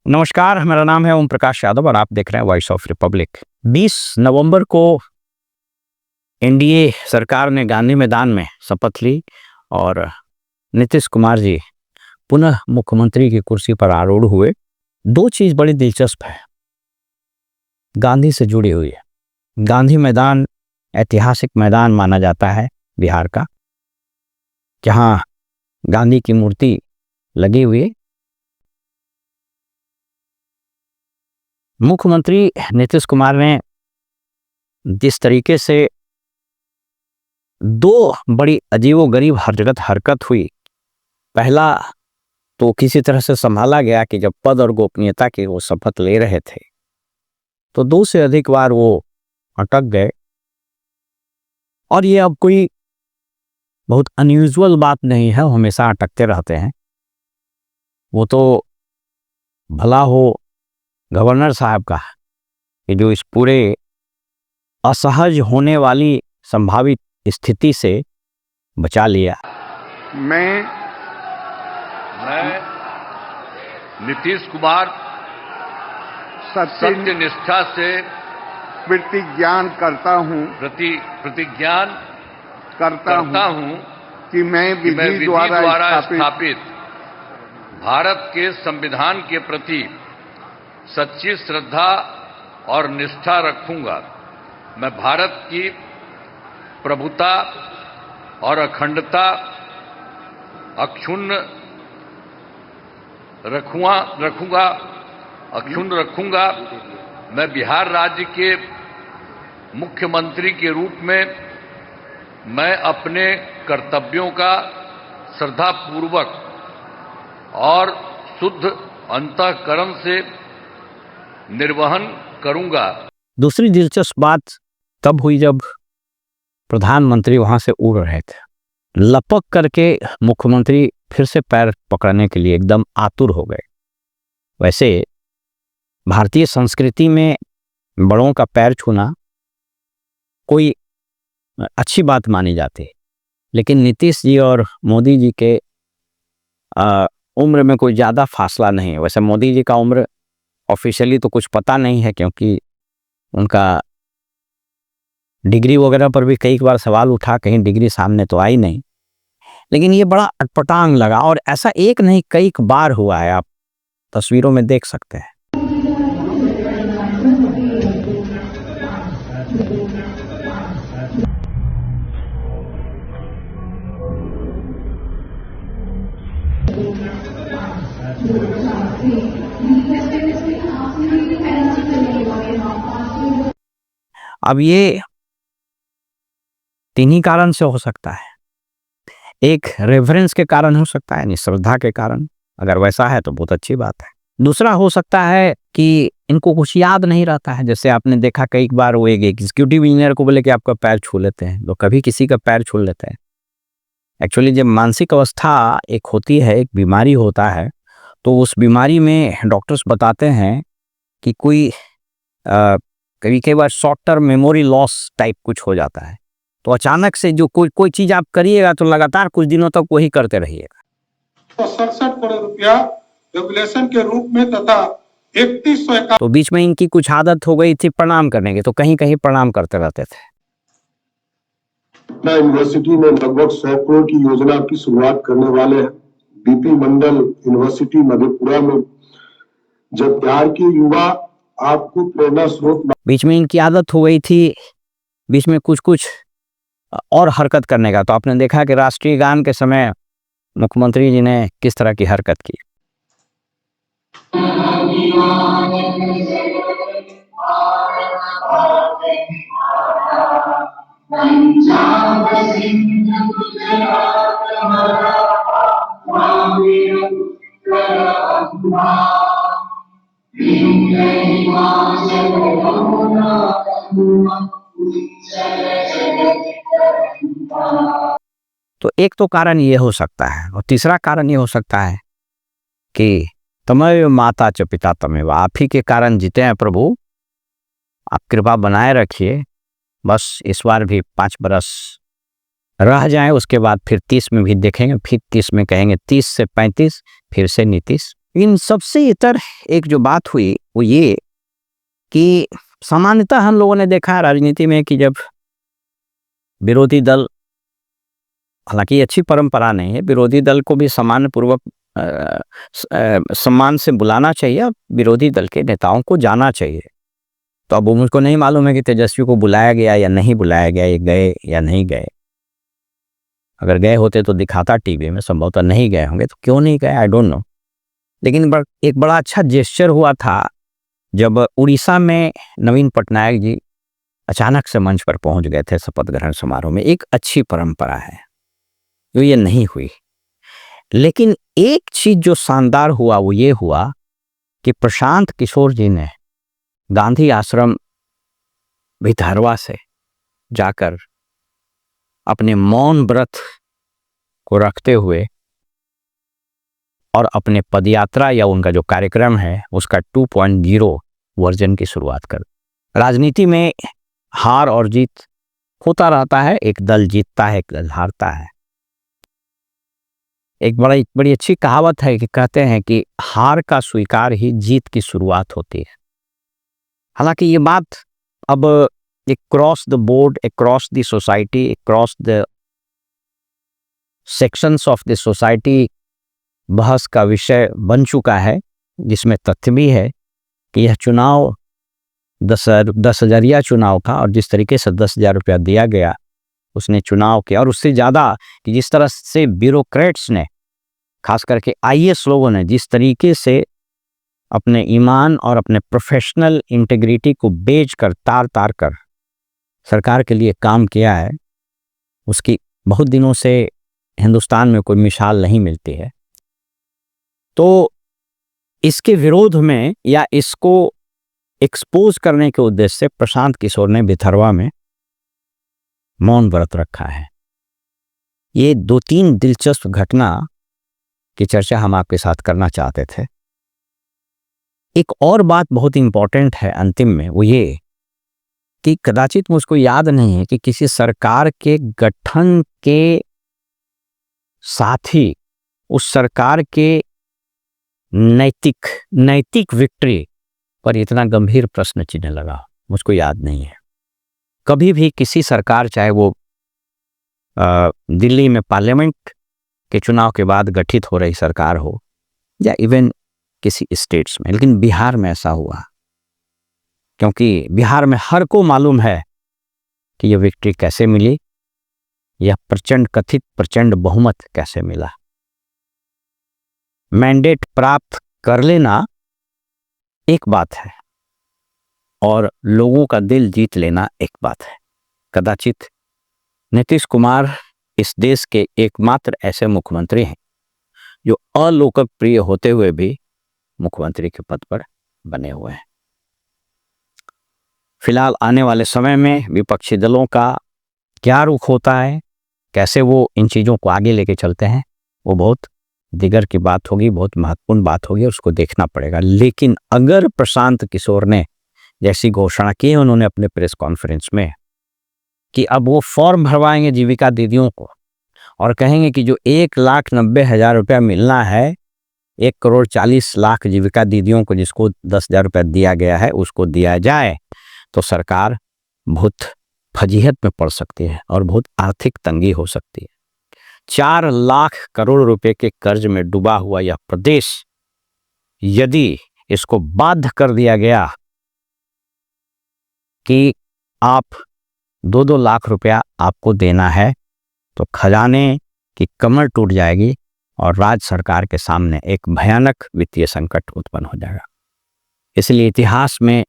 नमस्कार, मेरा नाम है ओम प्रकाश यादव और आप देख रहे हैं वॉइस ऑफ रिपब्लिक। 20 नवंबर को एनडीए सरकार ने गांधी मैदान में शपथ ली और नीतीश कुमार जी पुनः मुख्यमंत्री की कुर्सी पर आरूढ़ हुए। दो चीज बड़ी दिलचस्प है, गांधी से जुड़ी हुई है। गांधी मैदान ऐतिहासिक मैदान माना जाता है बिहार का, जहां गांधी की मूर्ति लगी हुई है। मुख्यमंत्री नीतीश कुमार ने जिस तरीके से दो बड़ी अजीबोगरीब हरकत हुई, पहला तो किसी तरह से संभाला गया कि जब पद और गोपनीयता की वो शपथ ले रहे थे तो 2 से अधिक बार वो अटक गए। और ये अब कोई बहुत अनयूजुअल बात नहीं है, हमेशा अटकते रहते हैं। वो तो भला हो गवर्नर साहब का कि जो इस पूरे असहज होने वाली संभावित स्थिति से बचा लिया। मैं नीतीश कुमार सत्य निष्ठा से प्रतिज्ञान करता हूं कि मैं विधि द्वारा स्थापित भारत के संविधान के प्रति सच्ची श्रद्धा और निष्ठा रखूंगा। मैं भारत की प्रभुता और अखंडता अक्षुण्ण रखूंगा। मैं बिहार राज्य के मुख्यमंत्री के रूप में मैं अपने कर्तव्यों का श्रद्धापूर्वक और शुद्ध अंतःकरण से निर्वहन करूंगा। दूसरी दिलचस्प बात तब हुई जब प्रधानमंत्री वहां से उड़ रहे थे। लपक करके मुख्यमंत्री फिर से पैर पकड़ने के लिए एकदम आतुर हो गए। वैसे भारतीय संस्कृति में बड़ों का पैर छूना कोई अच्छी बात मानी जाती है, लेकिन नीतीश जी और मोदी जी के उम्र में कोई ज़्यादा फासला नहीं है। वैसे मोदी जी का उम्र ऑफिशियली तो कुछ पता नहीं है, क्योंकि उनका डिग्री वगैरह पर भी कई बार सवाल उठा, कहीं डिग्री सामने तो आई नहीं। लेकिन ये बड़ा अटपटांग लगा और ऐसा एक नहीं कई बार हुआ है, आप तस्वीरों में देख सकते हैं। अब ये 3 ही कारण से हो सकता है। एक रेफरेंस के कारण हो सकता है, यानी श्रद्धा के कारण। अगर वैसा है तो बहुत अच्छी बात है। दूसरा हो सकता है कि इनको कुछ याद नहीं रहता है। जैसे आपने देखा कई बार वो एक एग्जीक्यूटिव इंजीनियर को बोले कि आपका पैर छू लेते हैं, लोग कभी किसी का पैर छू लेते हैं। एक्चुअली जब मानसिक अवस्था एक होती है, एक बीमारी होता है, तो उस बीमारी में डॉक्टर्स बताते हैं कि कोई कई बार short term memory loss type कुछ हो जाता है। तो अचानक से जो कोई चीज आप करिएगा तो लगातार कुछ दिनों तक वही करते रहिएगा। तो 67 करोड़ रुपया रेगुलेशन के रूप में तथा 3100 तो बीच में इनकी कुछ आदत हो गई थी प्रणाम करने की, तो कहीं कहीं प्रणाम करते रहते थे। यूनिवर्सिटी में लगभग 100 करोड़ की योजना की शुरुआत करने वाले हैं। बीपी मंडल यूनिवर्सिटी मधेपुरा में जब बिहार के युवा आपको प्रेरणा स्रोत। बीच में इनकी आदत हो गई थी बीच में कुछ और हरकत करने का। तो आपने देखा कि राष्ट्रीय गान के समय मुख्यमंत्री जी ने किस तरह की हरकत की। तो एक तो कारण ये हो सकता है, और तीसरा कारण ये हो सकता है कि तमेव माता च पिता तमेव, आप ही के कारण जीते हैं प्रभु, आप कृपा बनाए रखिए। बस इस बार भी 5 बरस रह जाएं, उसके बाद फिर 30 में भी देखेंगे, फिर 30 में कहेंगे 30 से 35, फिर से नीतीश। इन सबसे इतर एक जो बात हुई वो ये कि सामान्यतः हम लोगों ने देखा है राजनीति में कि जब विरोधी दल, हालांकि अच्छी परंपरा नहीं है, विरोधी दल को भी सम्मान पूर्वक सम्मान से बुलाना चाहिए और विरोधी दल के नेताओं को जाना चाहिए। तो अब मुझको नहीं मालूम है कि तेजस्वी को बुलाया गया या नहीं बुलाया गया, ये गए या नहीं गए। अगर गए होते तो दिखाता टीवी में, संभवतः नहीं गए होंगे, तो क्यों नहीं गए आई डोंट नो। लेकिन एक बड़ा अच्छा जेस्चर हुआ था जब उड़ीसा में नवीन पटनायक जी अचानक से मंच पर पहुंच गए थे शपथ ग्रहण समारोह में। एक अच्छी परंपरा है जो ये नहीं हुई। लेकिन एक चीज जो शानदार हुआ वो ये हुआ कि प्रशांत किशोर जी ने गांधी आश्रम भितरवा से जाकर अपने मौन व्रत को रखते हुए और अपने पदयात्रा या उनका जो कार्यक्रम है उसका 2.0 वर्जन की शुरुआत कर। राजनीति में हार और जीत होता रहता है, एक दल जीतता है, एक दल हारता है। एक बड़ी अच्छी कहावत है कि कहते हैं कि हार का स्वीकार ही जीत की शुरुआत होती है। हालांकि ये बात अब एक cross the board, across the society, across the sections of the society बहस का विषय बन चुका है, जिसमें तथ्य भी है कि यह चुनाव 10,000 चुनाव था और जिस तरीके से 10,000 रुपया दिया गया उसने चुनाव किया, और उससे ज़्यादा कि जिस तरह से ब्यूरोक्रेट्स ने, खास करके IAS लोगों ने जिस तरीके से अपने ईमान और अपने प्रोफेशनल इंटीग्रिटी को बेच कर तार तार कर सरकार के लिए काम किया है, उसकी बहुत दिनों से हिंदुस्तान में कोई मिसाल नहीं मिलती है। तो इसके विरोध में या इसको एक्सपोज करने के उद्देश्य से प्रशांत किशोर ने भितरवा में मौन व्रत रखा है। ये 2-3 दिलचस्प घटना की चर्चा हम आपके साथ करना चाहते थे। एक और बात बहुत इंपॉर्टेंट है अंतिम में, वो ये कि कदाचित मुझको याद नहीं है कि किसी सरकार के गठन के साथ ही उस सरकार के नैतिक विक्ट्री पर इतना गंभीर प्रश्न चिन्ह लगा, मुझको याद नहीं है। कभी भी किसी सरकार, चाहे वो दिल्ली में पार्लियामेंट के चुनाव के बाद गठित हो रही सरकार हो या इवन किसी स्टेट्स में, लेकिन बिहार में ऐसा हुआ क्योंकि बिहार में हर को मालूम है कि यह विक्ट्री कैसे मिली, यह कथित प्रचंड बहुमत कैसे मिला। मैंडेट प्राप्त कर लेना एक बात है और लोगों का दिल जीत लेना एक बात है। कदाचित नीतीश कुमार इस देश के एकमात्र ऐसे मुख्यमंत्री हैं जो अलोकप्रिय होते हुए भी मुख्यमंत्री के पद पर बने हुए हैं। फिलहाल आने वाले समय में विपक्षी दलों का क्या रुख होता है, कैसे वो इन चीज़ों को आगे लेके चलते हैं, वो बहुत दिगर की बात होगी, बहुत महत्वपूर्ण बात होगी, उसको देखना पड़ेगा। लेकिन अगर प्रशांत किशोर ने जैसी घोषणा की है उन्होंने अपने प्रेस कॉन्फ्रेंस में कि अब वो फॉर्म भरवाएंगे जीविका दीदियों को और कहेंगे कि जो 1,90,000 रुपया मिलना है, 1,40,00,000 जीविका दीदियों को जिसको 10,000 रुपया दिया गया है उसको दिया जाए, तो सरकार बहुत फजीहत में पड़ सकती है और बहुत आर्थिक तंगी हो सकती है। 4 लाख करोड़ रुपए के कर्ज में डूबा हुआ यह प्रदेश, यदि इसको बाध्य कर दिया गया कि आप 2-2 लाख रुपया आपको देना है, तो खजाने की कमर टूट जाएगी और राज्य सरकार के सामने एक भयानक वित्तीय संकट उत्पन्न हो जाएगा। इसलिए इतिहास में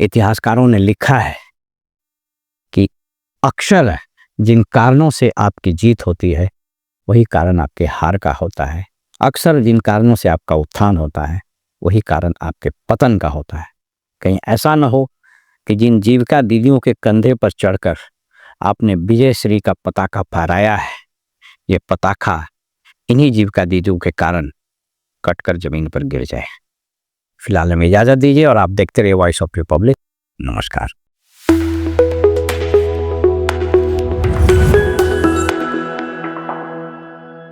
इतिहासकारों ने लिखा है कि अक्सर जिन कारणों से आपकी जीत होती है वही कारण आपके हार का होता है, अक्सर जिन कारणों से आपका उत्थान होता है वही कारण आपके पतन का होता है। कहीं ऐसा न हो कि जिन जीविका दीदियों के कंधे पर चढ़कर आपने विजय श्री का पताका फहराया है, ये पताका इन्हीं जीविका दीदियों के कारण कटकर जमीन पर गिर जाए। फिलहाल हमें इजाजत दीजिए और आप देखते रहिए वॉइस ऑफ रिपब्लिक। नमस्कार।